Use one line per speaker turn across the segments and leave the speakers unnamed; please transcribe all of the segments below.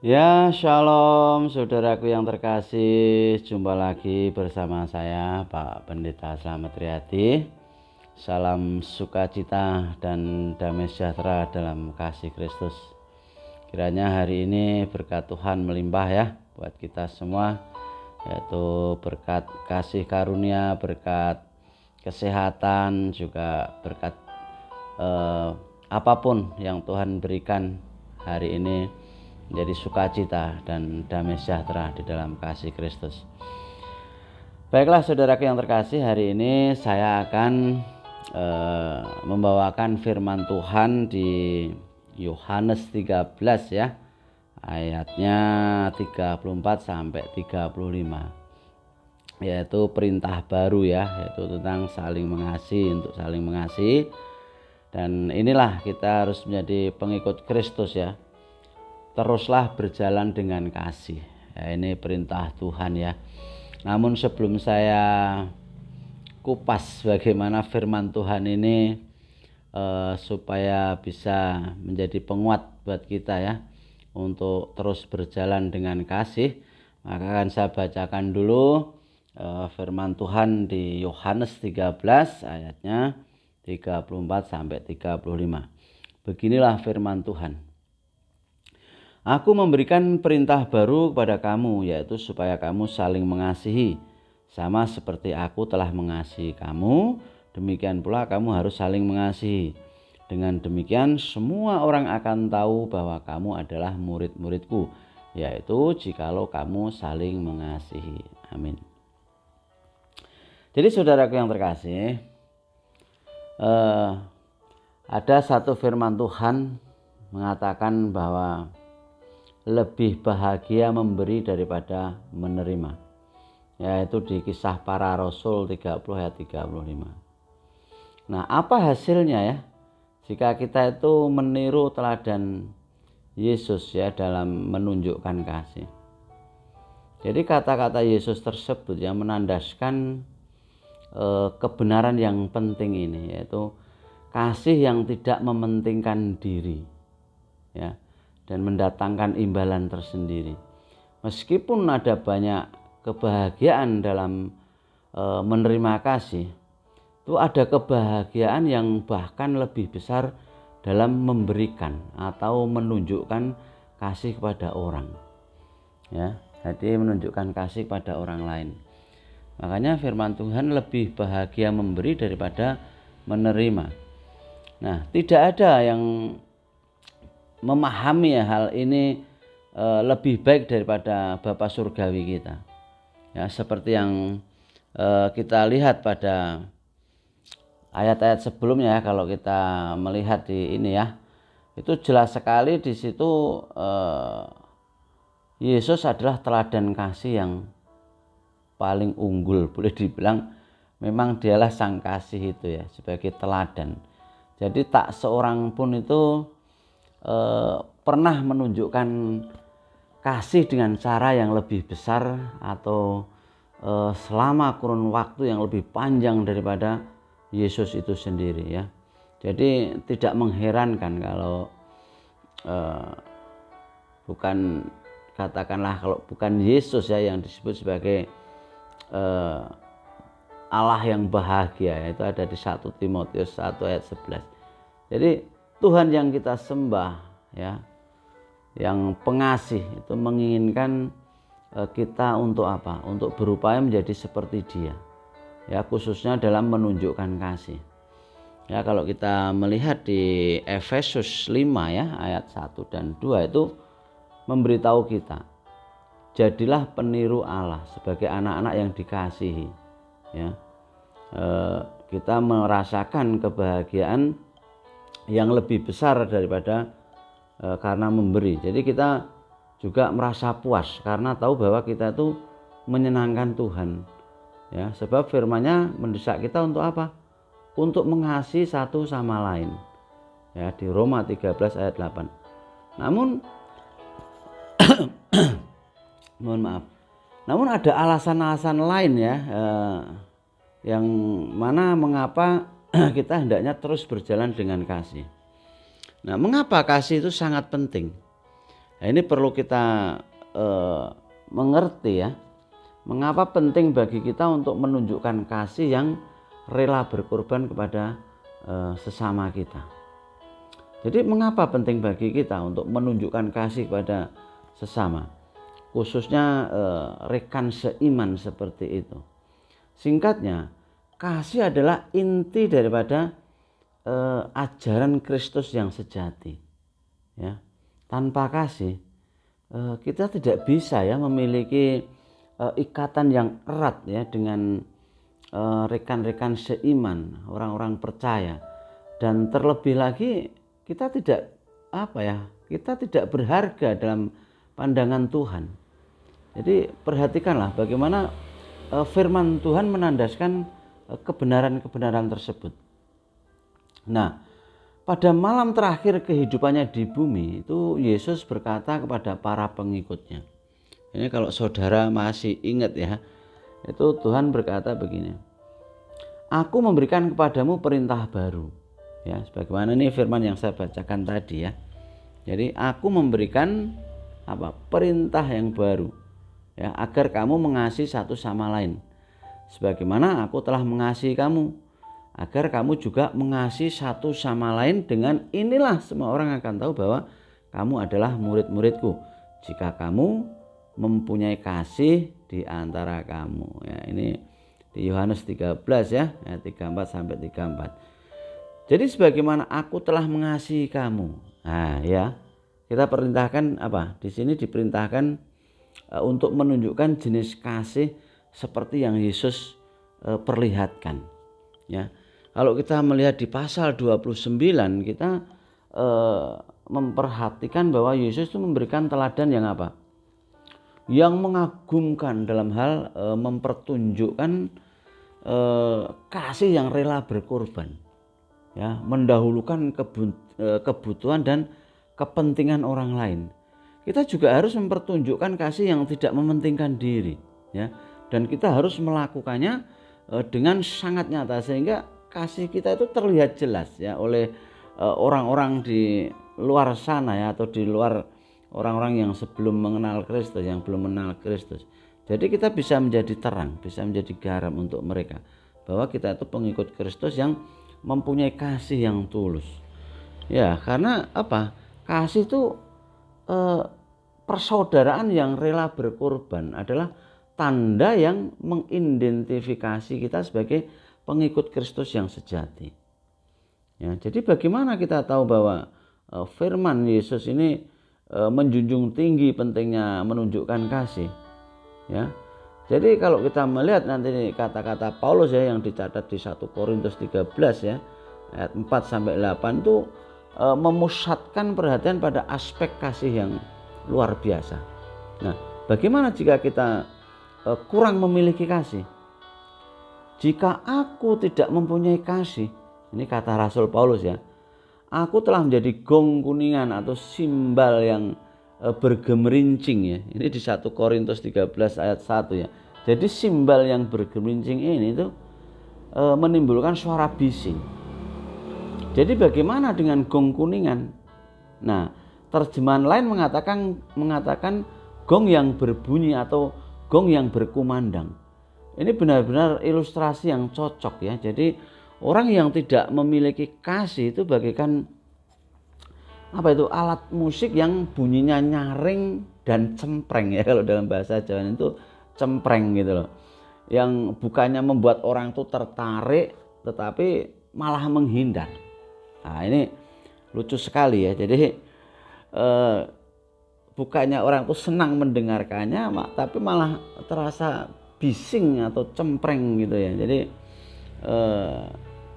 Ya, shalom saudaraku yang terkasih. Jumpa lagi bersama saya Pak Pendeta Slamet Riyadi. Salam sukacita dan damai sejahtera dalam kasih Kristus. Kiranya hari ini berkat Tuhan melimpah ya buat kita semua, yaitu berkat kasih karunia, berkat kesehatan, juga berkat apapun yang Tuhan berikan hari ini menjadi sukacita dan damai sejahtera di dalam kasih Kristus. Baiklah saudaraku yang terkasih, hari ini saya akan membawakan firman Tuhan di Yohanes 13 ya, ayatnya 34 sampai 35, yaitu perintah baru ya, yaitu tentang saling mengasihi, untuk saling mengasihi. Dan inilah kita harus menjadi pengikut Kristus ya, teruslah berjalan dengan kasih ya, ini perintah Tuhan ya. Namun sebelum saya kupas bagaimana firman Tuhan ini supaya bisa menjadi penguat buat kita ya untuk terus berjalan dengan kasih, maka akan saya bacakan dulu firman Tuhan di Yohanes 13 ayatnya 34 sampai 35. Beginilah firman Tuhan. Aku memberikan perintah baru kepada kamu, yaitu supaya kamu saling mengasihi. Sama seperti aku telah mengasihi kamu, demikian pula kamu harus saling mengasihi. Dengan demikian semua orang akan tahu bahwa kamu adalah murid-muridku, yaitu jikalau kamu saling mengasihi. Amin. Jadi saudaraku yang terkasih, ada satu firman Tuhan mengatakan bahwa lebih bahagia memberi daripada menerima, yaitu di Kisah Para Rasul 30 ayat 35. Nah, apa hasilnya ya jika kita itu meniru teladan Yesus ya dalam menunjukkan kasih? Jadi kata-kata Yesus tersebut yang menandaskan kebenaran yang penting ini, yaitu kasih yang tidak mementingkan diri ya, dan mendatangkan imbalan tersendiri. Meskipun ada banyak kebahagiaan dalam menerima kasih, itu ada kebahagiaan yang bahkan lebih besar dalam memberikan atau menunjukkan kasih kepada orang ya. Jadi menunjukkan kasih pada orang lain. Makanya firman Tuhan lebih bahagia memberi daripada menerima. Nah, tidak ada yang memahami hal ini lebih baik daripada Bapa Surgawi kita ya, seperti yang kita lihat pada ayat-ayat sebelumnya. Kalau kita melihat di ini ya, itu jelas sekali di situ Yesus adalah teladan kasih yang paling unggul, boleh dibilang memang dialah sang kasih itu ya, sebagai teladan. Jadi tak seorang pun itu pernah menunjukkan kasih dengan cara yang lebih besar atau selama kurun waktu yang lebih panjang daripada Yesus itu sendiri ya. Jadi tidak mengherankan kalau bukan, katakanlah kalau bukan Yesus ya yang disebut sebagai Allah yang bahagia, itu ada di 1 Timotius 1 ayat 11. Jadi Tuhan yang kita sembah ya, yang pengasih, itu menginginkan kita untuk apa? Untuk berupaya menjadi seperti Dia ya, khususnya dalam menunjukkan kasih ya. Kalau kita melihat di Efesus 5 ya ayat 1 dan 2, itu memberitahu kita, jadilah peniru Allah sebagai anak-anak yang dikasihi ya. Kita merasakan kebahagiaan yang lebih besar daripada karena memberi. Jadi kita juga merasa puas karena tahu bahwa kita itu menyenangkan Tuhan ya, sebab firman-Nya mendesak kita untuk apa? Untuk mengasihi satu sama lain ya, di Roma 13 ayat 8. Namun mohon maaf, namun ada alasan-alasan lain ya, yang mana mengapa kita hendaknya terus berjalan dengan kasih. Nah, mengapa kasih itu sangat penting? Nah, ini perlu kita mengerti ya, mengapa penting bagi kita untuk menunjukkan kasih yang rela berkorban kepada sesama kita. Jadi mengapa penting bagi kita untuk menunjukkan kasih kepada sesama, khususnya rekan seiman seperti itu. Singkatnya, kasih adalah inti daripada ajaran Kristus yang sejati. Ya, tanpa kasih kita tidak bisa ya memiliki ikatan yang erat ya dengan rekan-rekan seiman, orang-orang percaya. Dan terlebih lagi kita tidak berharga dalam pandangan Tuhan. Jadi perhatikanlah bagaimana firman Tuhan menandaskan kebenaran-kebenaran tersebut. Nah, pada malam terakhir kehidupannya di bumi itu Yesus berkata kepada para pengikutnya. Ini kalau saudara masih ingat ya, itu Tuhan berkata begini, "Aku memberikan kepadamu perintah baru." Ya, sebagaimana ini firman yang saya bacakan tadi ya. Jadi aku memberikan perintah yang baru ya, agar kamu mengasihi satu sama lain. Sebagaimana aku telah mengasihi kamu, agar kamu juga mengasihi satu sama lain. Dengan inilah semua orang akan tahu bahwa kamu adalah murid-muridku, jika kamu mempunyai kasih di antara kamu. Ya, ini di Yohanes 13 ya, ayat 34 sampai 34. Jadi sebagaimana aku telah mengasihi kamu. Nah, ya. Kita perintahkan Di sini diperintahkan untuk menunjukkan jenis kasih seperti yang Yesus perlihatkan. Ya. Kalau kita melihat di pasal 29, kita memperhatikan bahwa Yesus itu memberikan teladan yang yang mengagumkan dalam hal mempertunjukkan kasih yang rela berkorban. Ya, mendahulukan kebutuhan dan kepentingan orang lain. Kita juga harus mempertunjukkan kasih yang tidak mementingkan diri, ya. Dan kita harus melakukannya dengan sangat nyata sehingga kasih kita itu terlihat jelas ya oleh orang-orang di luar sana ya, atau di luar orang-orang yang sebelum mengenal Kristus, yang belum mengenal Kristus. Jadi kita bisa menjadi terang, bisa menjadi garam untuk mereka, bahwa kita itu pengikut Kristus yang mempunyai kasih yang tulus. Ya, karena kasih itu persaudaraan yang rela berkorban adalah tanda yang mengidentifikasi kita sebagai pengikut Kristus yang sejati. Ya, jadi bagaimana kita tahu bahwa firman Yesus ini menjunjung tinggi pentingnya menunjukkan kasih? Ya. Jadi kalau kita melihat nanti kata-kata Paulus ya yang dicatat di 1 Korintus 13 ya, ayat 4 sampai 8 itu memusatkan perhatian pada aspek kasih yang luar biasa. Nah, bagaimana jika kita kurang memiliki kasih? Jika aku tidak mempunyai kasih, ini kata Rasul Paulus ya, aku telah menjadi gong kuningan atau simbal yang bergemerincing ya. Ini di 1 Korintus 13 ayat 1 ya. Jadi simbal yang bergemerincing ini itu menimbulkan suara bising. Jadi bagaimana dengan gong kuningan? Nah, terjemahan lain mengatakan gong yang berbunyi atau gong yang berkumandang. Ini benar-benar ilustrasi yang cocok ya. Jadi orang yang tidak memiliki kasih itu bagaikan alat musik yang bunyinya nyaring dan cempreng ya, kalau dalam bahasa Jawa itu cempreng gitu loh, yang bukannya membuat orang itu tertarik tetapi malah menghindar. Nah, ini lucu sekali ya. Jadi bukannya orang itu senang mendengarkannya tapi malah terasa bising atau cempreng gitu ya. Jadi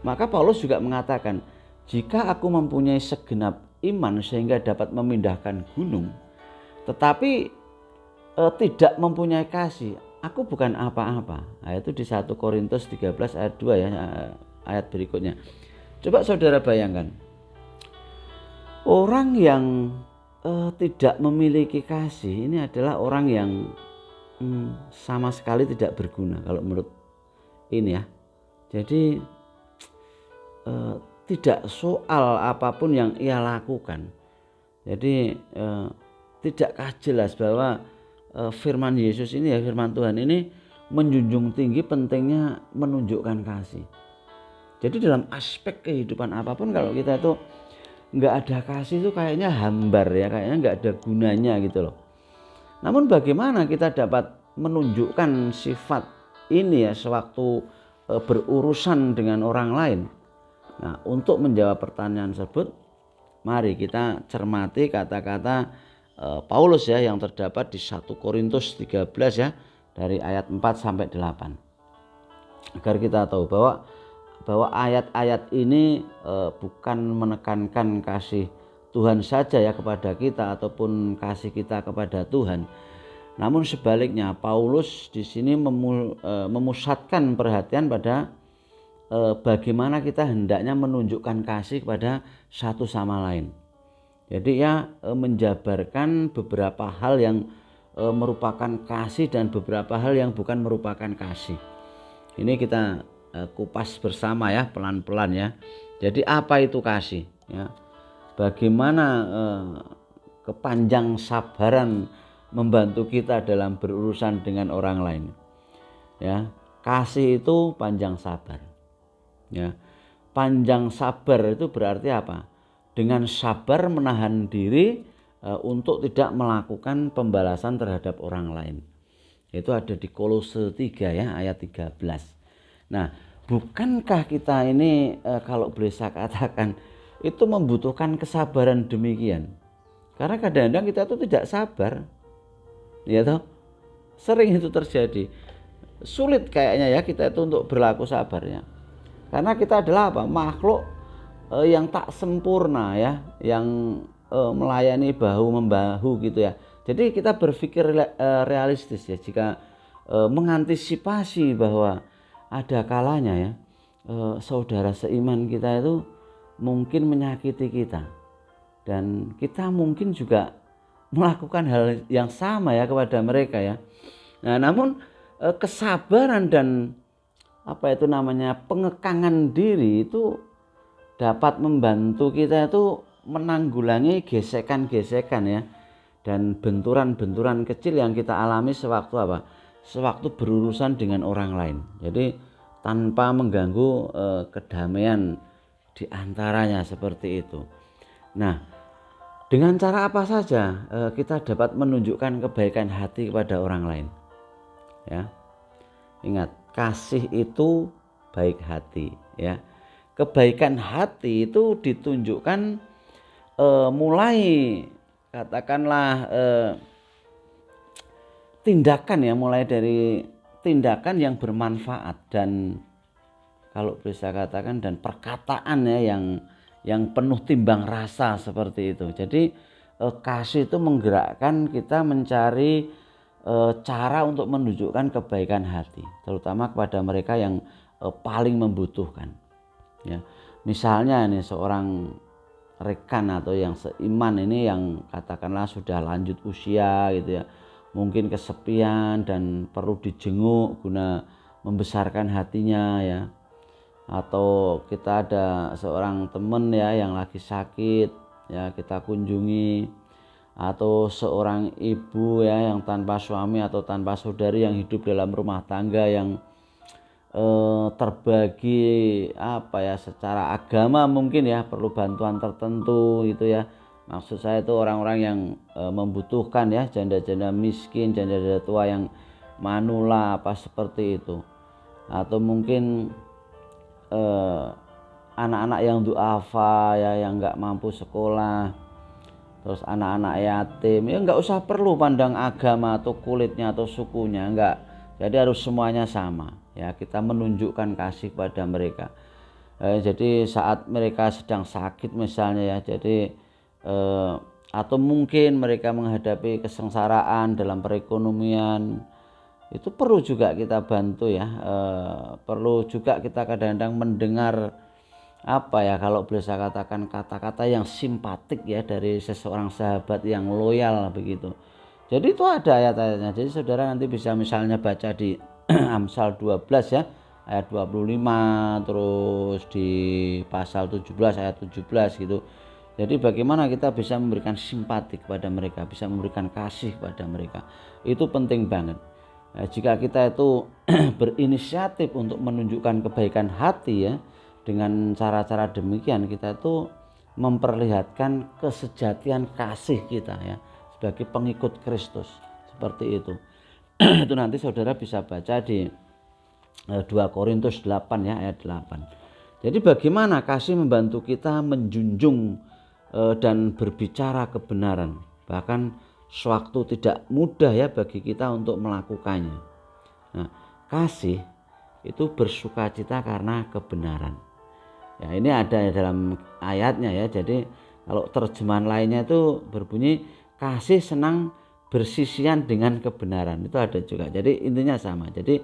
maka Paulus juga mengatakan, jika aku mempunyai segenap iman sehingga dapat memindahkan gunung, tetapi tidak mempunyai kasih, aku bukan apa-apa. Nah, itu di 1 Korintus 13 ayat 2 ya, ayat berikutnya. Coba saudara bayangkan, orang yang tidak memiliki kasih ini adalah orang yang sama sekali tidak berguna kalau menurut ini ya. Jadi tidak soal apapun yang ia lakukan. Jadi tidakkah jelas bahwa firman Yesus ini ya, firman Tuhan ini menjunjung tinggi pentingnya menunjukkan kasih. Jadi dalam aspek kehidupan apapun kalau kita itu nggak ada kasih itu kayaknya hambar ya, kayaknya nggak ada gunanya gitu loh. Namun bagaimana kita dapat menunjukkan sifat ini ya sewaktu berurusan dengan orang lain? Nah, untuk menjawab pertanyaan tersebut, mari kita cermati kata-kata Paulus ya yang terdapat di 1 Korintus 13 ya dari ayat 4 sampai 8. Agar kita tahu bahwa ayat-ayat ini bukan menekankan kasih Tuhan saja ya kepada kita ataupun kasih kita kepada Tuhan. Namun sebaliknya Paulus di sini memusatkan perhatian pada bagaimana kita hendaknya menunjukkan kasih kepada satu sama lain. Jadi ya menjabarkan beberapa hal yang merupakan kasih dan beberapa hal yang bukan merupakan kasih. Ini kita kupas bersama ya pelan-pelan ya. Jadi apa itu kasih ya? Bagaimana kepanjang sabaran membantu kita dalam berurusan dengan orang lain. Ya, kasih itu panjang sabar. Ya. Panjang sabar itu berarti apa? Dengan sabar menahan diri untuk tidak melakukan pembalasan terhadap orang lain. Itu ada di Kolose 3 ya ayat 13. Nah, bukankah kita ini kalau boleh saya katakan itu membutuhkan kesabaran demikian? Karena kadang-kadang kita itu tidak sabar. Ya toh? Sering itu terjadi. Sulit kayaknya ya kita itu untuk berlaku sabarnya. Karena kita adalah apa? Makhluk yang tak sempurna ya, yang melayani bahu membahu gitu ya. Jadi kita berpikir realistis ya, jika mengantisipasi bahwa ada kalanya ya saudara seiman kita itu mungkin menyakiti kita dan kita mungkin juga melakukan hal yang sama ya kepada mereka ya. Nah, namun kesabaran dan pengekangan diri itu dapat membantu kita itu menanggulangi gesekan-gesekan ya dan benturan-benturan kecil yang kita alami sewaktu berurusan dengan orang lain. Jadi tanpa mengganggu kedamaian di antaranya seperti itu. Nah, dengan cara apa saja kita dapat menunjukkan kebaikan hati kepada orang lain? Ya. Ingat, kasih itu baik hati ya. Kebaikan hati itu ditunjukkan mulai katakanlah tindakan ya, mulai dari tindakan yang bermanfaat dan kalau bisa katakan dan perkataan ya yang penuh timbang rasa seperti itu. Jadi kasih itu menggerakkan kita mencari cara untuk menunjukkan kebaikan hati, terutama kepada mereka yang paling membutuhkan. Ya, misalnya ini seorang rekan atau yang seiman ini yang katakanlah sudah lanjut usia gitu ya, mungkin kesepian dan perlu dijenguk guna membesarkan hatinya ya. Atau kita ada seorang teman ya yang lagi sakit ya, kita kunjungi. Atau seorang ibu ya yang tanpa suami atau tanpa saudari yang hidup dalam rumah tangga yang terbagi secara agama mungkin ya, perlu bantuan tertentu gitu ya. Maksud saya itu orang-orang yang membutuhkan ya, janda-janda miskin, janda-janda tua yang manula seperti itu. Atau mungkin anak-anak yang duafa ya, yang nggak mampu sekolah, terus anak-anak yatim ya, nggak usah perlu pandang agama atau kulitnya atau sukunya, nggak. Jadi harus semuanya sama ya, kita menunjukkan kasih pada mereka. Jadi saat mereka sedang sakit misalnya ya, jadi atau mungkin mereka menghadapi kesengsaraan dalam perekonomian, itu perlu juga kita bantu ya. Perlu juga kita kadang-kadang mendengar kalau boleh saya katakan kata-kata yang simpatik ya dari seseorang sahabat yang loyal begitu. Jadi itu ada ayat-ayatnya. Jadi saudara nanti bisa misalnya baca di Amsal 12 ya ayat 25, terus di pasal 17 ayat 17 gitu. Jadi bagaimana kita bisa memberikan simpati kepada mereka, bisa memberikan kasih kepada mereka. Itu penting banget. Jika kita itu berinisiatif untuk menunjukkan kebaikan hati ya, dengan cara-cara demikian kita itu memperlihatkan kesejatian kasih kita ya sebagai pengikut Kristus, seperti itu. Itu nanti saudara bisa baca di 2 Korintus 8 ya, ayat 8. Jadi bagaimana kasih membantu kita menjunjung dan berbicara kebenaran, bahkan sewaktu tidak mudah ya bagi kita untuk melakukannya. Nah, kasih itu bersukacita karena kebenaran. Ya, ini ada dalam ayatnya ya. Jadi kalau terjemahan lainnya itu berbunyi kasih senang bersisian dengan kebenaran. Itu ada juga. Jadi intinya sama. Jadi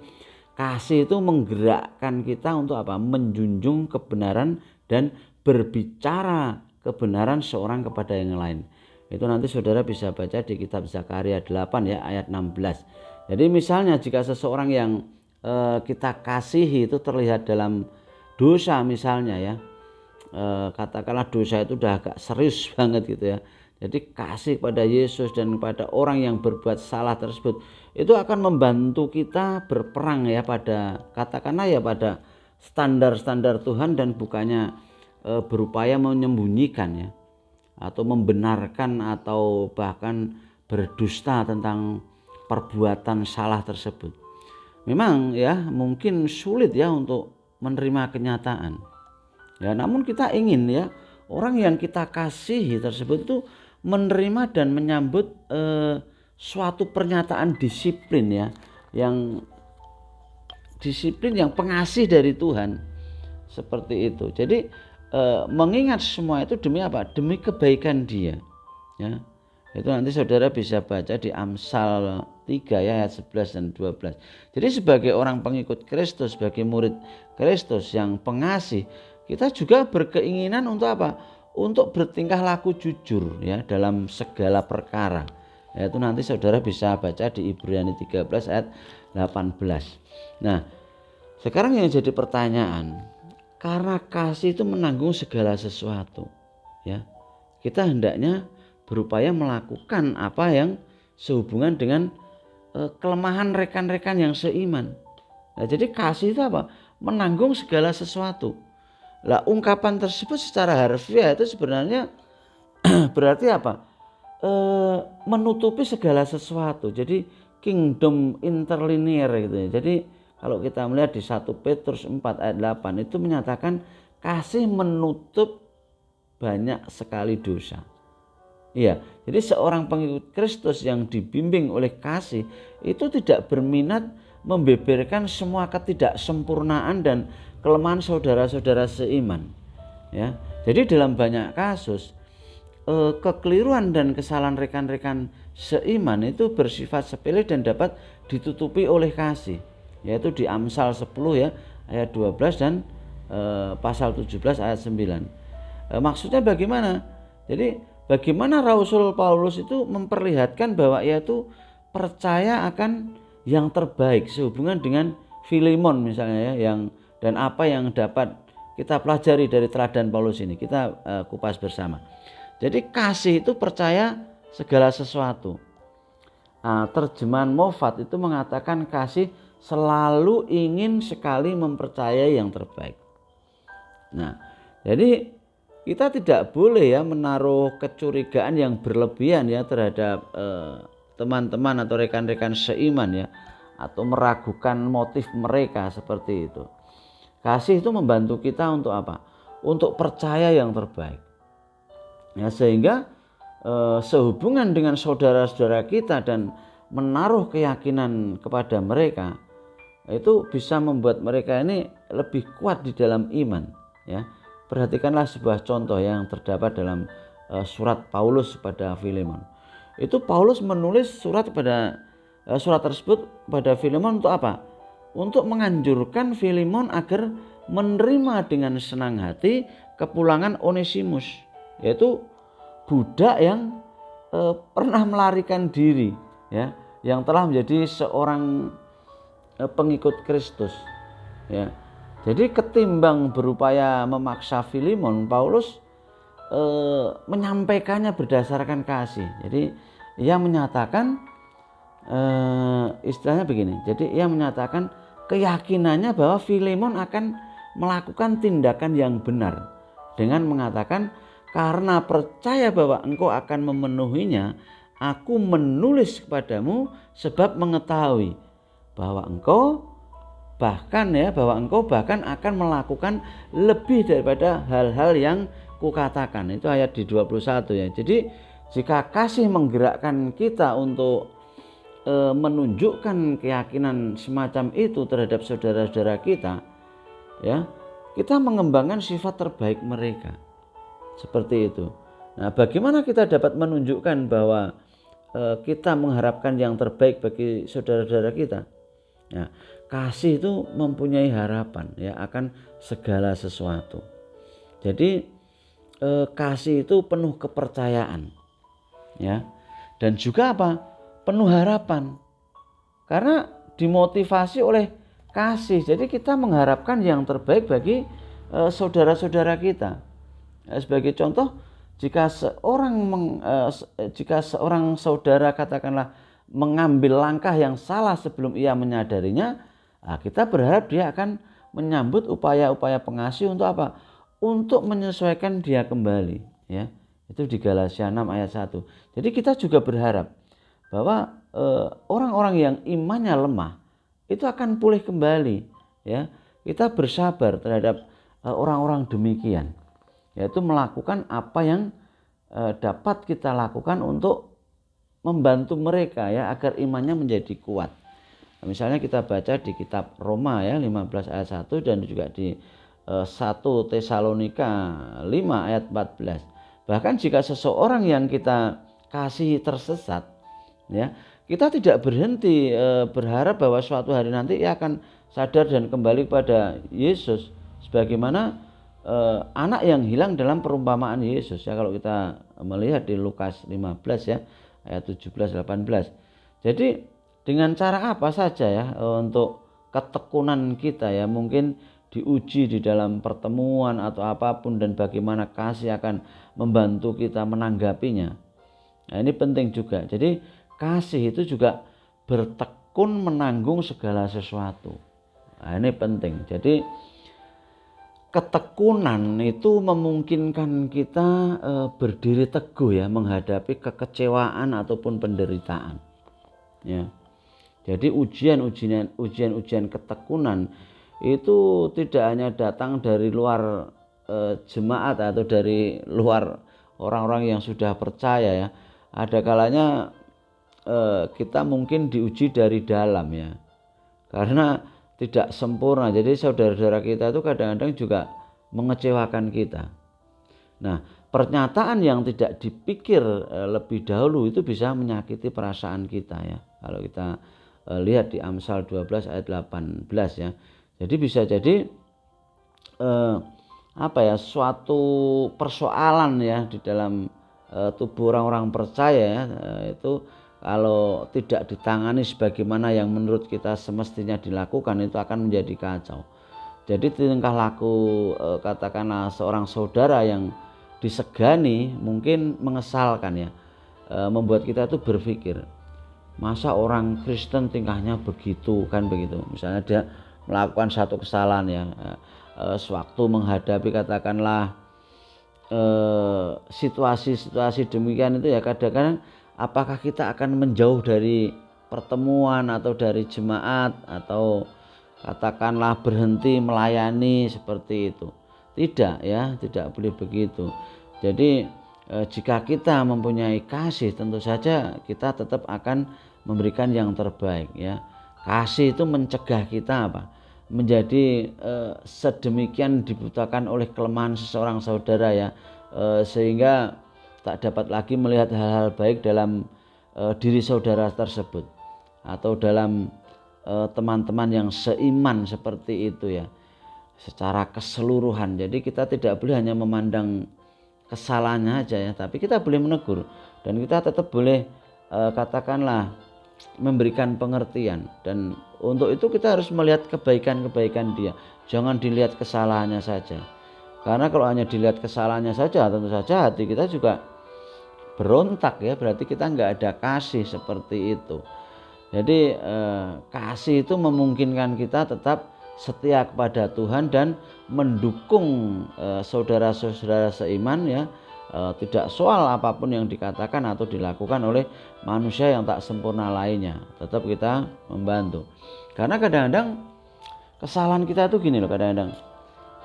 kasih itu menggerakkan kita untuk apa? Menjunjung kebenaran dan berbicara kebenaran seorang kepada yang lain. Itu nanti saudara bisa baca di kitab Zakaria 8 ya, ayat 16. Jadi misalnya jika seseorang yang kita kasihi itu terlihat dalam dosa misalnya ya, katakanlah dosa itu udah agak serius banget gitu ya. Jadi kasih pada Yesus dan kepada orang yang berbuat salah tersebut itu akan membantu kita berperang ya pada, katakanlah ya, pada standar-standar Tuhan, dan bukannya berupaya menyembunyikan ya, atau membenarkan atau bahkan berdusta tentang perbuatan salah tersebut. Memang ya mungkin sulit ya untuk menerima kenyataan ya, namun kita ingin ya orang yang kita kasihi tersebut itu menerima dan menyambut suatu pernyataan disiplin ya, yang disiplin yang pengasih dari Tuhan, seperti itu. Jadi mengingat semua itu demi apa? Demi kebaikan dia ya. Itu nanti saudara bisa baca di Amsal 3 ya, ayat 11 dan 12. Jadi sebagai orang pengikut Kristus, sebagai murid Kristus yang pengasih, kita juga berkeinginan untuk apa? Untuk bertingkah laku jujur ya dalam segala perkara. Ya, itu nanti saudara bisa baca di Ibrani 13 ayat 18. Nah, sekarang yang jadi pertanyaan, karena kasih itu menanggung segala sesuatu ya, kita hendaknya berupaya melakukan apa yang sehubungan dengan kelemahan rekan-rekan yang seiman. Nah, jadi kasih itu apa? Menanggung segala sesuatu. Lah, ungkapan tersebut secara harfiah itu sebenarnya berarti apa? Menutupi segala sesuatu. Jadi kingdom interlinear gitu ya. Jadi kalau kita melihat di 1 Petrus 4 ayat 8 itu menyatakan kasih menutup banyak sekali dosa. Iya, jadi seorang pengikut Kristus yang dibimbing oleh kasih itu tidak berminat membeberkan semua ketidaksempurnaan dan kelemahan saudara-saudara seiman. Ya, jadi dalam banyak kasus kekeliruan dan kesalahan rekan-rekan seiman itu bersifat sepele dan dapat ditutupi oleh kasih, yaitu di Amsal 10 ya ayat 12 dan pasal 17 ayat 9. Maksudnya bagaimana? Jadi bagaimana Rasul Paulus itu memperlihatkan bahwa ia itu percaya akan yang terbaik sehubungan dengan Filemon misalnya ya, yang dan apa yang dapat kita pelajari dari teladan Paulus ini, kita kupas bersama. Jadi kasih itu percaya segala sesuatu. Nah, terjemahan Moffat itu mengatakan kasih selalu ingin sekali mempercayai yang terbaik. Nah, jadi kita tidak boleh ya menaruh kecurigaan yang berlebihan ya terhadap teman-teman atau rekan-rekan seiman ya, atau meragukan motif mereka seperti itu. Kasih itu membantu kita untuk apa? Untuk percaya yang terbaik. Ya, sehingga sehubungan dengan saudara-saudara kita dan menaruh keyakinan kepada mereka itu bisa membuat mereka ini lebih kuat di dalam iman ya. Perhatikanlah sebuah contoh yang terdapat dalam surat Paulus pada Filemon. Itu Paulus menulis surat tersebut kepada Filemon untuk apa? Untuk menganjurkan Filemon agar menerima dengan senang hati kepulangan Onesimus, yaitu budak yang pernah melarikan diri ya, yang telah menjadi seorang pengikut Kristus ya. Jadi ketimbang berupaya memaksa Filemon, Paulus menyampaikannya berdasarkan kasih. Jadi ia menyatakan istilahnya begini. Jadi ia menyatakan keyakinannya bahwa Filemon akan melakukan tindakan yang benar dengan mengatakan, karena percaya bahwa engkau akan memenuhinya, aku menulis kepadamu sebab mengetahui bahwa engkau bahkan akan melakukan lebih daripada hal-hal yang kukatakan. Itu ayat di 21 ya. Jadi jika kasih menggerakkan kita untuk menunjukkan keyakinan semacam itu terhadap saudara-saudara kita, ya, kita mengembangkan sifat terbaik mereka. Seperti itu. Nah, bagaimana kita dapat menunjukkan bahwa kita mengharapkan yang terbaik bagi saudara-saudara kita? Nah, kasih itu mempunyai harapan ya akan segala sesuatu. Jadi kasih itu penuh kepercayaan, ya, dan juga apa? Penuh harapan, karena dimotivasi oleh kasih. Jadi kita mengharapkan yang terbaik bagi saudara-saudara kita. Sebagai contoh, jika seorang saudara katakanlah mengambil langkah yang salah sebelum ia menyadarinya, kita berharap dia akan menyambut upaya-upaya pengasih untuk apa? Untuk menyesuaikan dia kembali, ya. Itu di Galatia 6 ayat 1. Jadi kita juga berharap bahwa orang-orang yang imannya lemah itu akan pulih kembali, ya. Kita bersabar terhadap orang-orang demikian, yaitu melakukan apa yang dapat kita lakukan untuk membantu mereka ya agar imannya menjadi kuat. Misalnya kita baca di kitab Roma ya 15 ayat 1 dan juga di 1 Tesalonika 5 ayat 14. Bahkan jika seseorang yang kita kasih tersesat, ya, kita tidak berhenti berharap bahwa suatu hari nanti ia akan sadar dan kembali kepada Yesus sebagaimana anak yang hilang dalam perumpamaan Yesus ya, kalau kita melihat di Lukas 15 ya ayat 17-18. Jadi dengan cara apa saja ya untuk ketekunan kita ya, mungkin diuji di dalam pertemuan atau apapun, dan bagaimana kasih akan membantu kita menanggapinya. Nah, ini penting juga. Jadi kasih itu juga bertekun menanggung segala sesuatu. Nah, ini penting. Jadi ketekunan itu memungkinkan kita berdiri teguh ya menghadapi kekecewaan ataupun penderitaan. Ya. Jadi ujian ketekunan itu tidak hanya datang dari luar jemaat atau dari luar orang-orang yang sudah percaya ya. Ada kalanya kita mungkin diuji dari dalam ya, karena tidak sempurna. Jadi saudara-saudara kita itu kadang-kadang juga mengecewakan kita. Nah, pernyataan yang tidak dipikir lebih dahulu itu bisa menyakiti perasaan kita ya. Kalau kita lihat di Amsal 12 ayat 18 ya. Jadi bisa jadi suatu persoalan ya di dalam tubuh orang-orang percaya ya, itu kalau tidak ditangani sebagaimana yang menurut kita semestinya dilakukan, itu akan menjadi kacau. Jadi tingkah laku katakanlah seorang saudara yang disegani mungkin mengesalkan ya, membuat kita itu berpikir, masa orang Kristen tingkahnya begitu, kan begitu. Misalnya dia melakukan satu kesalahan ya, sewaktu menghadapi katakanlah situasi-situasi demikian itu ya, kadang-kadang apakah kita akan menjauh dari pertemuan atau dari jemaat atau katakanlah berhenti melayani seperti itu. Tidak ya, tidak boleh begitu. Jadi jika kita mempunyai kasih, tentu saja kita tetap akan memberikan yang terbaik ya. Kasih itu mencegah kita menjadi sedemikian dibutakan oleh kelemahan seseorang saudara ya, sehingga tak dapat lagi melihat hal-hal baik dalam diri saudara tersebut atau dalam teman-teman yang seiman seperti itu ya, secara keseluruhan. Jadi kita tidak boleh hanya memandang kesalahannya aja ya, tapi kita boleh menegur dan kita tetap boleh katakanlah memberikan pengertian, dan untuk itu kita harus melihat kebaikan-kebaikan dia, jangan dilihat kesalahannya saja. Karena kalau hanya dilihat kesalahannya saja, tentu saja hati kita juga berontak ya, berarti kita nggak ada kasih seperti itu. Jadi kasih itu memungkinkan kita tetap setia kepada Tuhan dan mendukung saudara-saudara seiman ya, tidak soal apapun yang dikatakan atau dilakukan oleh manusia yang tak sempurna lainnya, tetap kita membantu. Karena kadang-kadang kesalahan kita itu gini loh, kadang-kadang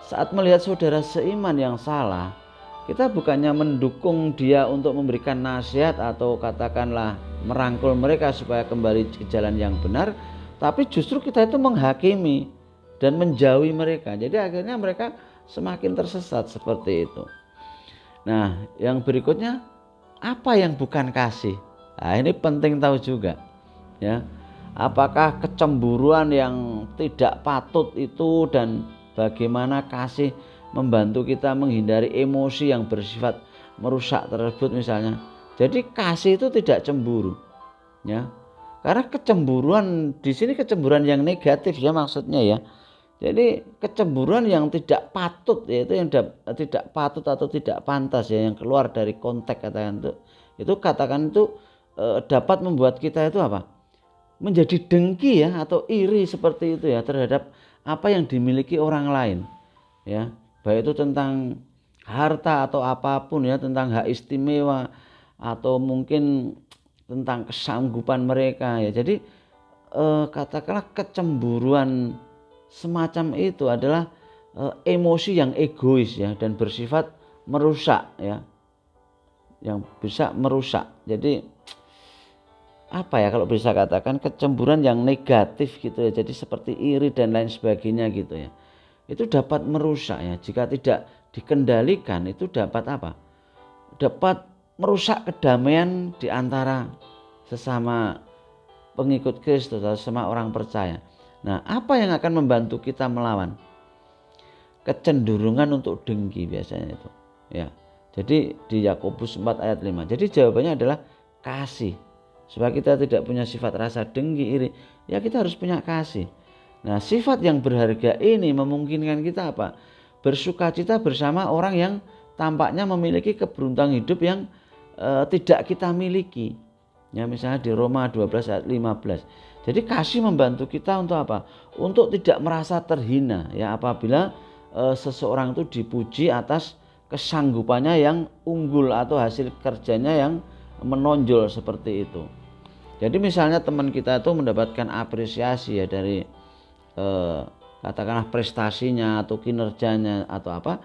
saat melihat saudara seiman yang salah, kita bukannya mendukung dia untuk memberikan nasihat atau katakanlah merangkul mereka supaya kembali ke jalan yang benar, tapi justru kita itu menghakimi dan menjauhi mereka. Jadi akhirnya mereka semakin tersesat seperti itu. Nah, yang berikutnya, apa yang bukan kasih? Nah, ini penting tahu juga ya. Apakah kecemburuan yang tidak patut itu, dan bagaimana kasih membantu kita menghindari emosi yang bersifat merusak tersebut misalnya. Jadi kasih itu tidak cemburu ya. Karena kecemburuan di sini kecemburuan yang negatif ya maksudnya ya. Jadi kecemburuan yang tidak patut, yaitu yang tidak patut atau tidak pantas ya, yang keluar dari konteks katakan itu katakan itu dapat membuat kita itu apa? Menjadi dengki ya atau iri seperti itu ya terhadap apa yang dimiliki orang lain ya, baik itu tentang harta atau apapun ya, tentang hak istimewa atau mungkin tentang kesanggupan mereka ya. Jadi katakanlah kecemburuan semacam itu adalah emosi yang egois ya dan bersifat merusak ya, yang bisa merusak. Jadi apa ya, kalau bisa katakan kecemburuan yang negatif gitu ya, jadi seperti iri dan lain sebagainya gitu ya, itu dapat merusak ya, jika tidak dikendalikan itu dapat apa, dapat merusak kedamaian di antara sesama pengikut Kristus atau sesama orang percaya. Nah, apa yang akan membantu kita melawan kecenderungan untuk dengki biasanya itu ya. Jadi di Yakobus 4 ayat 5, jadi jawabannya adalah kasih. Supaya kita tidak punya sifat rasa dengki, iri, ya kita harus punya kasih. Nah, sifat yang berharga ini memungkinkan kita apa? Bersukacita bersama orang yang tampaknya memiliki keberuntungan hidup yang tidak kita miliki. Ya, misalnya di Roma 12 ayat 15. Jadi kasih membantu kita untuk apa? Untuk tidak merasa terhina ya apabila seseorang itu dipuji atas kesanggupannya yang unggul atau hasil kerjanya yang menonjol seperti itu. Jadi misalnya teman kita itu mendapatkan apresiasi ya dari katakanlah prestasinya atau kinerjanya atau apa,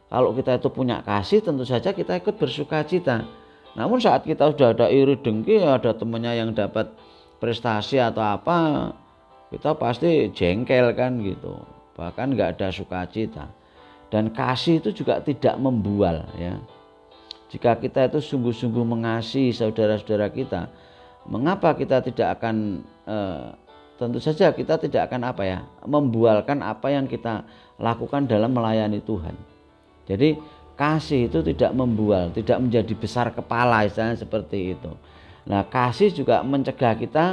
kalau kita itu punya kasih tentu saja kita ikut bersukacita. Namun saat kita sudah ada iri dengki, ada temannya yang dapat prestasi atau apa, kita pasti jengkel kan gitu, bahkan nggak ada sukacita. Dan kasih itu juga tidak membual ya. Jika kita itu sungguh-sungguh mengasihi saudara-saudara kita, mengapa kita tidak akan tentu saja kita tidak akan apa ya, membualkan apa yang kita lakukan dalam melayani Tuhan. Jadi kasih itu tidak membual, tidak menjadi besar kepala istilahnya seperti itu. Nah, kasih juga mencegah kita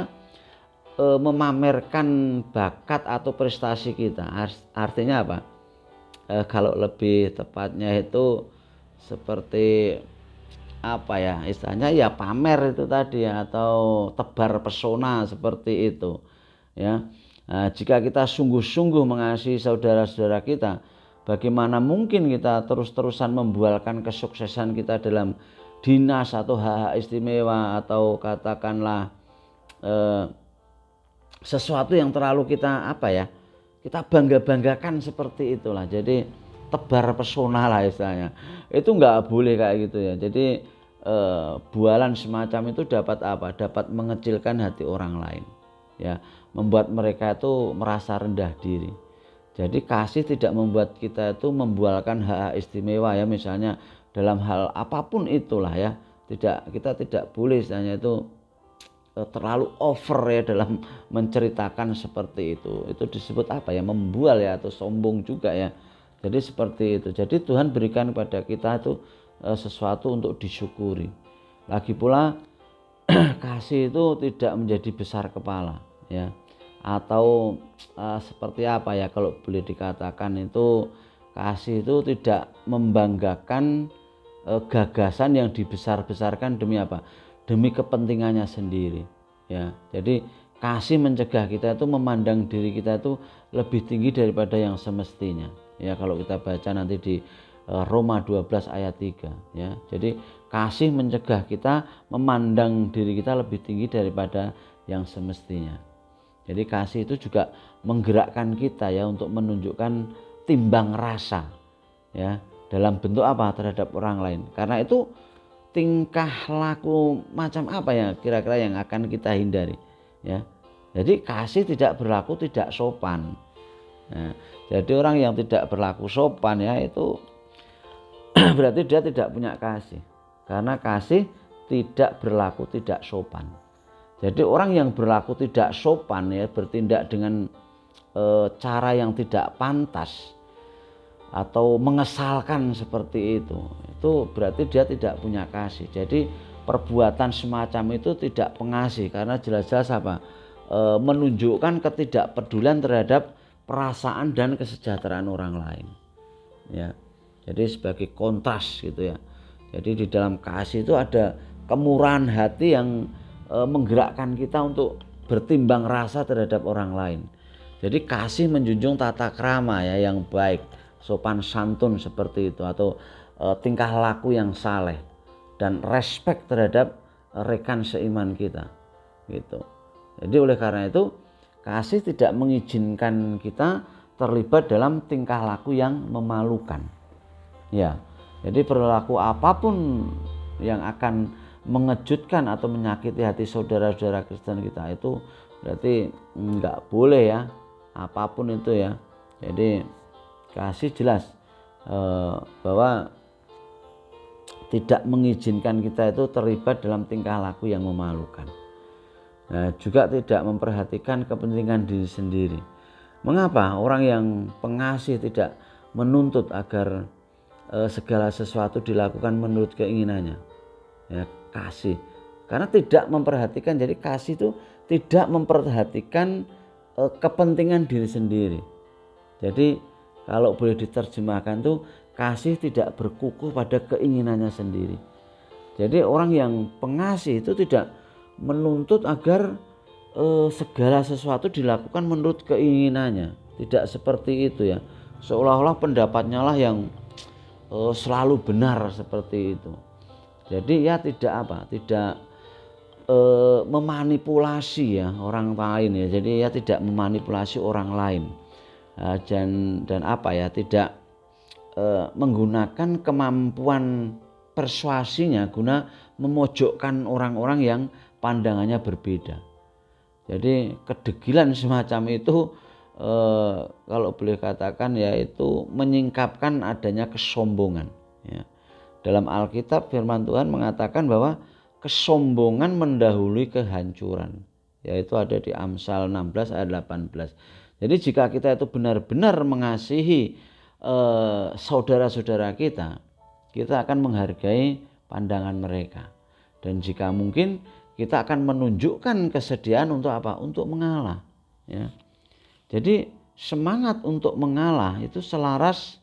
memamerkan bakat atau prestasi kita. Artinya apa? Kalau lebih tepatnya itu seperti apa ya istilahnya ya, pamer itu tadi ya, atau tebar pesona seperti itu ya. Nah, jika kita sungguh-sungguh mengasihi saudara-saudara kita, bagaimana mungkin kita terus-terusan membualkan kesuksesan kita dalam dinas atau hak-hak istimewa atau katakanlah sesuatu yang terlalu kita apa ya, kita bangga-banggakan seperti itulah. Jadi tebar pesona lah istilahnya, itu nggak boleh kayak gitu ya. Jadi bualan semacam itu dapat apa, dapat mengecilkan hati orang lain ya, membuat mereka itu merasa rendah diri. Jadi kasih tidak membuat kita itu membualkan hak istimewa ya, misalnya dalam hal apapun itulah ya, kita tidak boleh istilahnya itu terlalu over ya dalam menceritakan seperti itu disebut apa ya, membual ya, atau sombong juga ya. Jadi seperti itu. Jadi Tuhan berikan kepada kita itu sesuatu untuk disyukuri. Lagi pula kasih itu tidak menjadi besar kepala ya, atau seperti apa ya, kalau boleh dikatakan itu Kasih itu tidak membanggakan gagasan yang dibesar-besarkan demi apa? Demi kepentingannya sendiri. Ya, jadi kasih mencegah kita itu memandang diri kita itu lebih tinggi daripada yang semestinya. Ya, kalau kita baca nanti di Roma 12 ayat 3 ya. Jadi kasih mencegah kita memandang diri kita lebih tinggi daripada yang semestinya. Jadi kasih itu juga menggerakkan kita ya untuk menunjukkan timbang rasa ya, dalam bentuk apa? Terhadap orang lain. Karena itu tingkah laku macam apa ya kira-kira yang akan kita hindari ya. Jadi kasih tidak berlaku tidak sopan. Nah, jadi orang yang tidak berlaku sopan ya itu berarti dia tidak punya kasih. Karena kasih tidak berlaku tidak sopan. Jadi orang yang berlaku tidak sopan ya, bertindak dengan cara yang tidak pantas atau mengesalkan seperti itu berarti dia tidak punya kasih. Jadi perbuatan semacam itu tidak pengasih, karena jelas-jelas apa? Menunjukkan ketidakpedulian terhadap perasaan dan kesejahteraan orang lain ya. Jadi sebagai kontras gitu ya. Jadi di dalam kasih itu ada kemurahan hati yang menggerakkan kita untuk bertimbang rasa terhadap orang lain. Jadi kasih menjunjung tata krama ya yang baik, sopan santun seperti itu, atau tingkah laku yang saleh dan respect terhadap rekan seiman kita gitu. Jadi oleh karena itu kasih tidak mengizinkan kita terlibat dalam tingkah laku yang memalukan ya. Jadi perilaku apapun yang akan mengejutkan atau menyakiti hati saudara-saudara Kristen kita itu berarti enggak boleh ya, apapun itu ya. Jadi kasih jelas bahwa tidak mengizinkan kita itu terlibat dalam tingkah laku yang memalukan. Nah, juga tidak memperhatikan kepentingan diri sendiri. Mengapa orang yang pengasih tidak menuntut agar segala sesuatu dilakukan menurut keinginannya? Ya, kasih. Karena tidak memperhatikan, jadi kasih itu tidak memperhatikan kepentingan diri sendiri. Jadi kalau boleh diterjemahkan tuh, kasih tidak berkukuh pada keinginannya sendiri. Jadi orang yang pengasih itu tidak menuntut agar segala sesuatu dilakukan menurut keinginannya. Tidak seperti itu ya. Seolah-olah pendapatnya lah yang selalu benar seperti itu. Jadi ya tidak memanipulasi ya orang lain ya. Jadi ya tidak memanipulasi orang lain. Dan apa ya, tidak menggunakan kemampuan persuasinya guna memojokkan orang-orang yang pandangannya berbeda. Jadi kedegilan semacam itu kalau boleh katakan yaitu menyingkapkan adanya kesombongan ya. Dalam Alkitab firman Tuhan mengatakan bahwa kesombongan mendahului kehancuran, yaitu ada di Amsal 16 ayat 18. Jadi jika kita itu benar-benar mengasihi saudara-saudara kita, kita akan menghargai pandangan mereka. Dan jika mungkin kita akan menunjukkan kesediaan untuk apa? Untuk mengalah. Ya. Jadi semangat untuk mengalah itu selaras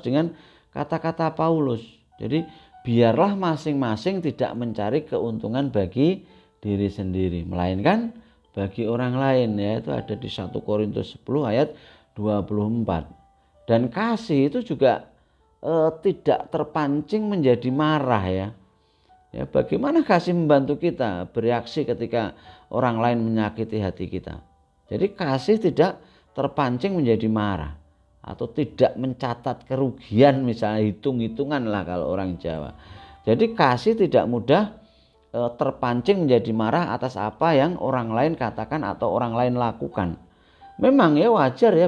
dengan kata-kata Paulus. Jadi biarlah masing-masing tidak mencari keuntungan bagi diri sendiri, melainkan bagi orang lain, yaitu ada di 1 Korintus 10 ayat 24. Dan kasih itu juga tidak terpancing menjadi marah ya. Ya, bagaimana kasih membantu kita bereaksi ketika orang lain menyakiti hati kita. Jadi kasih tidak terpancing menjadi marah atau tidak mencatat kerugian, misalnya hitung-hitungan lah kalau orang Jawa. Jadi kasih tidak mudah terpancing menjadi marah atas apa yang orang lain katakan atau orang lain lakukan. Memang ya wajar ya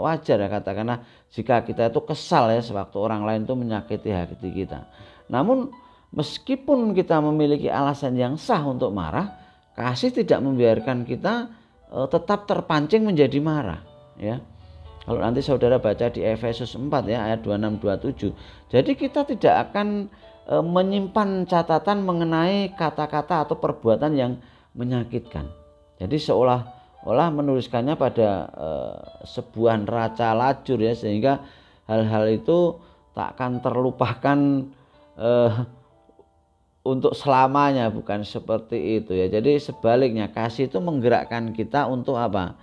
wajar ya katakanlah jika kita itu kesal ya sewaktu orang lain itu menyakiti hati kita. Namun meskipun kita memiliki alasan yang sah untuk marah, kasih tidak membiarkan kita tetap terpancing menjadi marah ya. Kalau nanti saudara baca di Efesus 4 ya ayat 26-27. Jadi kita tidak akan menyimpan catatan mengenai kata-kata atau perbuatan yang menyakitkan. Jadi seolah olah menuliskannya pada sebuah neraca lajur ya, sehingga hal-hal itu tak akan terlupakan untuk selamanya, bukan seperti itu ya. Jadi sebaliknya, kasih itu menggerakkan kita untuk apa?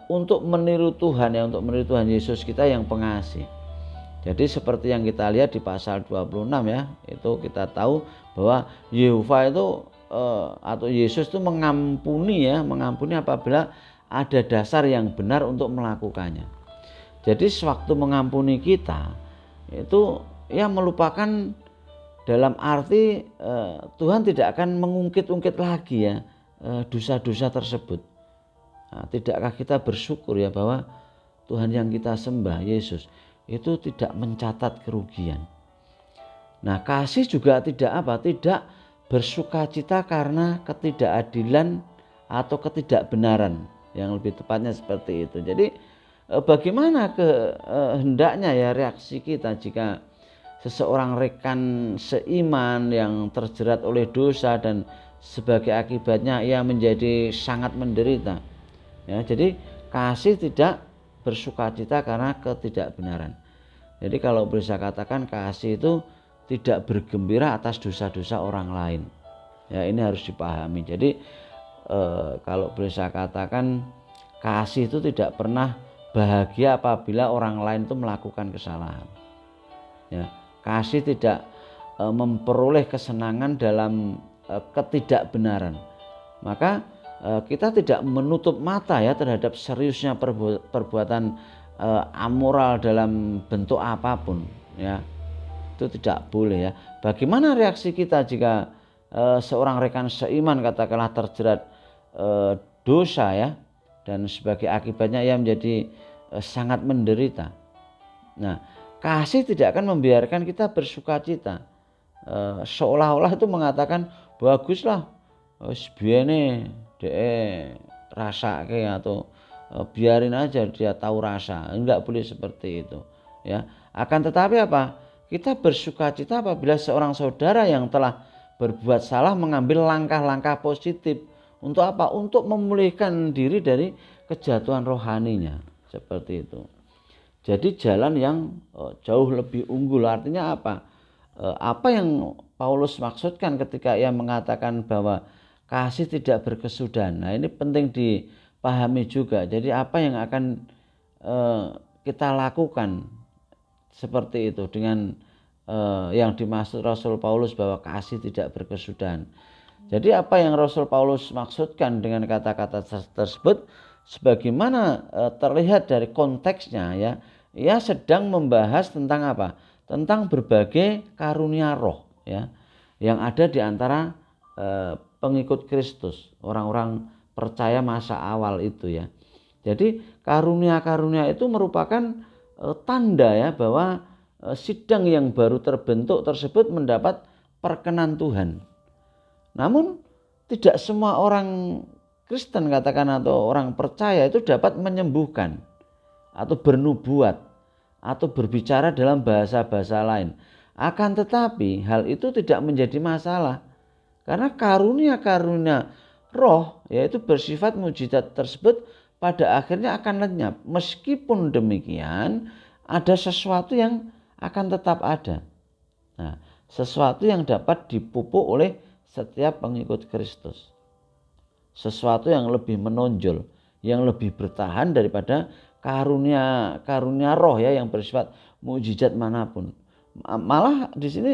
Untuk meniru Tuhan ya, untuk meniru Tuhan Yesus kita yang pengasih. Jadi seperti yang kita lihat di pasal 26 ya, itu kita tahu bahwa Yehova itu atau Yesus itu mengampuni ya, mengampuni apabila ada dasar yang benar untuk melakukannya. Jadi sewaktu mengampuni kita itu ya melupakan, dalam arti Tuhan tidak akan mengungkit-ungkit lagi ya dosa-dosa tersebut. Nah, tidakkah kita bersyukur ya bahwa Tuhan yang kita sembah, Yesus, itu tidak mencatat kerugian. Nah, kasih juga tidak bersukacita karena ketidakadilan atau ketidakbenaran, yang lebih tepatnya seperti itu. Jadi bagaimana hendaknya ya reaksi kita jika seseorang rekan seiman yang terjerat oleh dosa dan sebagai akibatnya ia menjadi sangat menderita. Ya, jadi kasih tidak bersukacita karena ketidakbenaran. Jadi kalau bisa katakan kasih itu tidak bergembira atas dosa-dosa orang lain. Ya, ini harus dipahami. Jadi kalau bisa katakan kasih itu tidak pernah bahagia apabila orang lain itu melakukan kesalahan. Ya, kasih tidak memperoleh kesenangan dalam ketidakbenaran. Maka kita tidak menutup mata ya terhadap seriusnya perbuatan amoral dalam bentuk apapun ya. Itu tidak boleh ya. Bagaimana reaksi kita jika seorang rekan seiman katakanlah terjerat dosa ya, dan sebagai akibatnya ia menjadi sangat menderita. Nah, kasih tidak akan membiarkan kita bersukacita. Seolah-olah itu mengatakan baguslah wis biyene dhek rasake atau biarin aja dia tahu rasa. Enggak boleh seperti itu ya. Akan tetapi apa? Kita bersukacita apabila seorang saudara yang telah berbuat salah mengambil langkah-langkah positif untuk apa? Untuk memulihkan diri dari kejatuhan rohaninya, seperti itu. Jadi jalan yang jauh lebih unggul. Artinya apa? Apa yang Paulus maksudkan ketika ia mengatakan bahwa kasih tidak berkesudahan. Nah, ini penting dipahami juga. Jadi apa yang akan kita lakukan seperti itu dengan yang dimaksud Rasul Paulus bahwa kasih tidak berkesudahan. Jadi apa yang Rasul Paulus maksudkan dengan kata-kata tersebut, sebagaimana terlihat dari konteksnya ya, ia sedang membahas tentang apa? Tentang berbagai karunia roh ya, yang ada di antara pengikut Kristus, orang-orang percaya masa awal itu ya. Jadi karunia-karunia itu merupakan tanda ya bahwa sidang yang baru terbentuk tersebut mendapat perkenan Tuhan. Namun tidak semua orang Kristen katakan atau orang percaya itu dapat menyembuhkan atau bernubuat atau berbicara dalam bahasa-bahasa lain. Akan tetapi hal itu tidak menjadi masalah, karena karunia-karunia roh yaitu bersifat mujizat tersebut pada akhirnya akan lenyap. Meskipun demikian ada sesuatu yang akan tetap ada. Nah, sesuatu yang dapat dipupuk oleh setiap pengikut Kristus. Sesuatu yang lebih menonjol, yang lebih bertahan daripada karunia roh ya yang bersifat mukjizat manapun. Malah di sini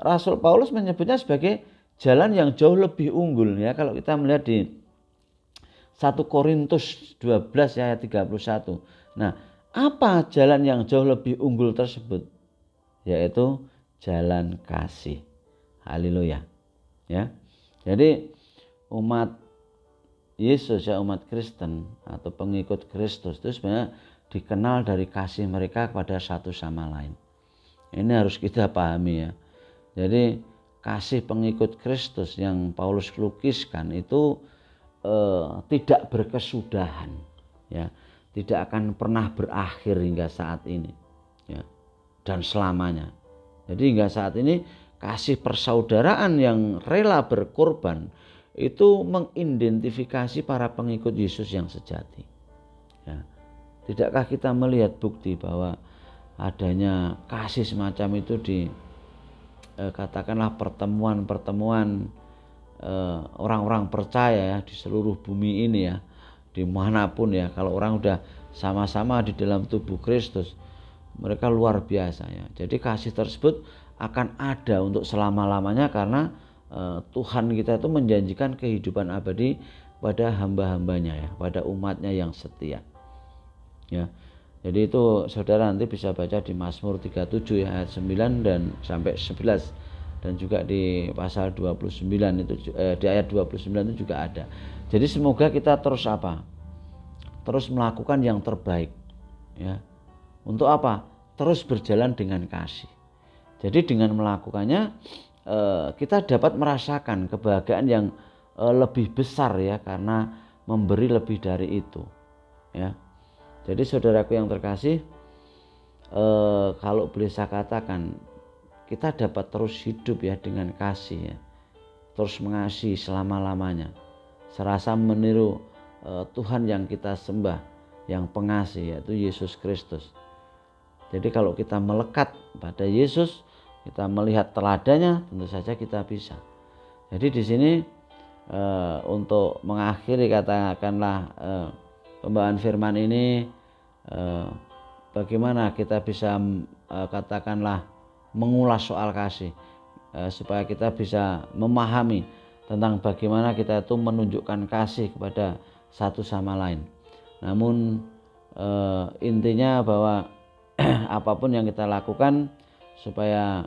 Rasul Paulus menyebutnya sebagai jalan yang jauh lebih unggul ya. Kalau kita melihat di 1 Korintus 12 ya, ayat 31. Nah, apa jalan yang jauh lebih unggul tersebut? Yaitu jalan kasih. Haleluya. Ya. Jadi umat Yesus ya, umat Kristen atau pengikut Kristus itu sebenarnya dikenal dari kasih mereka kepada satu sama lain. Ini harus kita pahami ya. Jadi kasih pengikut Kristus yang Paulus lukiskan itu tidak berkesudahan ya, tidak akan pernah berakhir hingga saat ini ya, dan selamanya. Jadi hingga saat ini kasih persaudaraan yang rela berkorban itu mengidentifikasi para pengikut Yesus yang sejati. Ya. Tidakkah kita melihat bukti bahwa adanya kasih semacam itu di katakanlah pertemuan-pertemuan orang-orang percaya ya di seluruh bumi ini ya, dimanapun ya, kalau orang udah sama-sama di dalam tubuh Kristus, mereka luar biasa ya. Jadi kasih tersebut akan ada untuk selama-lamanya karena Tuhan kita itu menjanjikan kehidupan abadi pada hamba-hambanya ya, pada umatnya yang setia ya. Jadi itu saudara nanti bisa baca di Mazmur 37 ya, ayat 9 dan sampai 11, dan juga di pasal 29 itu di ayat 29 itu juga ada. Jadi semoga kita terus terus melakukan yang terbaik ya. Untuk apa? Terus berjalan dengan kasih. Jadi dengan melakukannya kita dapat merasakan kebahagiaan yang lebih besar ya, karena memberi lebih dari itu ya. Jadi saudaraku yang terkasih, kalau boleh saya katakan, kita dapat terus hidup ya dengan kasih ya, terus mengasihi selama-lamanya, serasa meniru Tuhan yang kita sembah, yang pengasih, yaitu Yesus Kristus. Jadi kalau kita melekat pada Yesus, kita melihat teladannya, tentu saja kita bisa. Jadi di sini untuk mengakhiri katakanlah pembawaan firman ini, bagaimana kita bisa katakanlah mengulas soal kasih, supaya kita bisa memahami tentang bagaimana kita itu menunjukkan kasih kepada satu sama lain. Namun intinya bahwa apapun yang kita lakukan supaya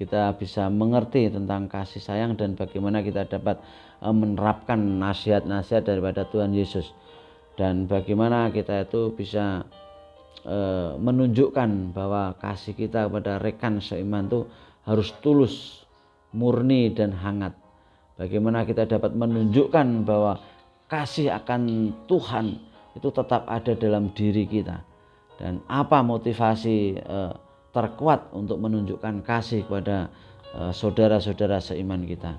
kita bisa mengerti tentang kasih sayang dan bagaimana kita dapat menerapkan nasihat-nasihat daripada Tuhan Yesus, dan bagaimana kita itu bisa menunjukkan bahwa kasih kita kepada rekan seiman itu harus tulus, murni dan hangat. Bagaimana kita dapat menunjukkan bahwa kasih akan Tuhan itu tetap ada dalam diri kita, dan apa motivasi terkuat untuk menunjukkan kasih kepada saudara-saudara seiman kita.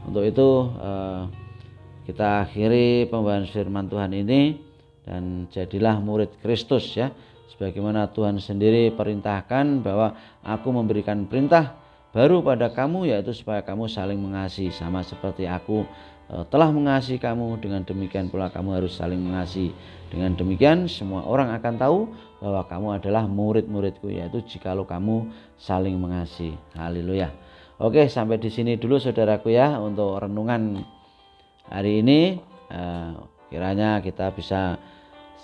Untuk itu kita akhiri pembawaan firman Tuhan ini, dan jadilah murid Kristus ya, sebagaimana Tuhan sendiri perintahkan bahwa aku memberikan perintah baru pada kamu, yaitu supaya kamu saling mengasihi sama seperti aku telah mengasihi kamu, dengan demikian pula kamu harus saling mengasihi. Dengan demikian semua orang akan tahu bahwa kamu adalah murid-muridku, yaitu jikalau kamu saling mengasihi. Haleluya. Oke, sampai di sini dulu saudaraku ya untuk renungan hari ini. Kiranya kita bisa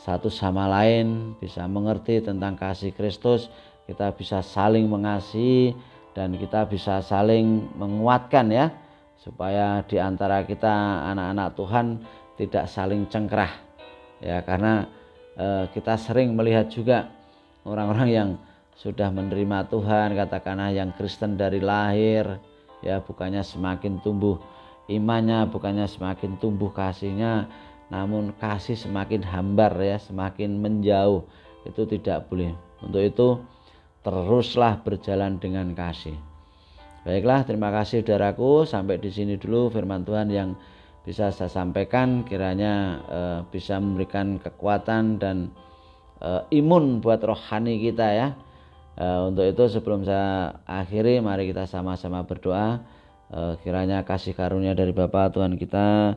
satu sama lain bisa mengerti tentang kasih Kristus, kita bisa saling mengasihi, dan kita bisa saling menguatkan ya, supaya di antara kita anak-anak Tuhan tidak saling cengkrah ya, karena kita sering melihat juga orang-orang yang sudah menerima Tuhan, katakanlah yang Kristen dari lahir ya, bukannya semakin tumbuh imannya, bukannya semakin tumbuh kasihnya, namun kasih semakin hambar ya, semakin menjauh. Itu tidak boleh. Untuk itu teruslah berjalan dengan kasih. Baiklah, terima kasih saudaraku. Sampai di sini dulu firman Tuhan yang bisa saya sampaikan. Kiranya bisa memberikan kekuatan dan imun buat rohani kita ya. Untuk itu sebelum saya akhiri, mari kita sama-sama berdoa. Kiranya kasih karunia dari Bapa Tuhan kita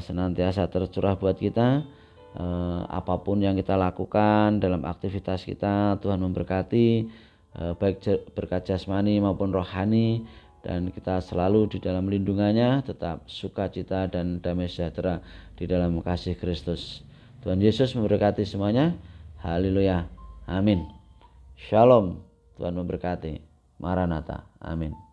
senantiasa tercurah buat kita. Apapun yang kita lakukan dalam aktivitas kita, Tuhan memberkati, baik berkat jasmani maupun rohani, dan kita selalu di dalam lindungannya, tetap sukacita dan damai sejahtera di dalam kasih Kristus. Tuhan Yesus memberkati semuanya. Haleluya. Amin. Shalom. Tuhan memberkati. Maranatha. Amin.